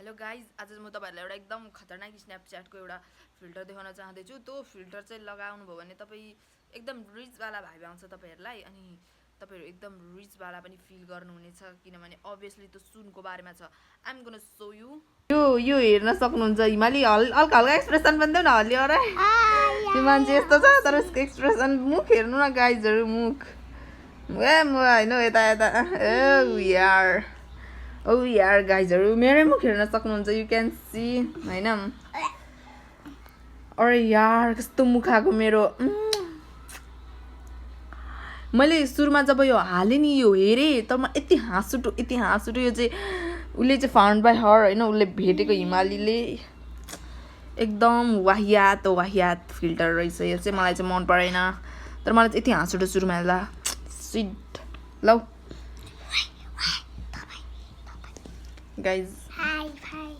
Hello guys, आज म तपाईहरुलाई एउटा एकदम खतरनाक स्न्यापच्याटको एउटा फिल्टर देखाउन चाहदैछु। त्यो फिल्टर चाहिँ लगाउनु भयो भने तपाई एकदम रिच वाला भाइब आउँछ तपाईहरुलाई, अनि तपाईहरु एकदम रिच वाला पनि फिल गर्नुहुनेछ किनभने obviously त्यो सुनको बारेमा छ। I'm gonna show you। यो हेर्न सक्नुहुन्छ, हिमाली हल्का हल्का एक्सप्रेसन पनि देऊ न, हल्लियो रे। यो मान्छे यस्तो छ तर यसको एक्सप्रेसन, मुख हेर्नु न गाइजहरु, मुख म हैन यता यता यार यार गाइजहरु, मेरै मुख हेर्न सक्नुहुन्छ, यु क्यान सी हैन। अरे यार कस्तो मुखाको मेरो। मैले सुरुमा जब यो हाले नि, यो हेरे तर म यति हाँस उठ्यो यो चाहिँ उले चाहिँ फाउन्ड बाइ हर हैन, उले भेटेको हिमालीले एकदम वाहियात फिल्टर रहेछ। यो चाहिँ मलाई चाहिँ मन परेन, तर मलाई चाहिँ यति हाँस उठ्यो सुरुमा हेर्दा। सिट लौ गाइज,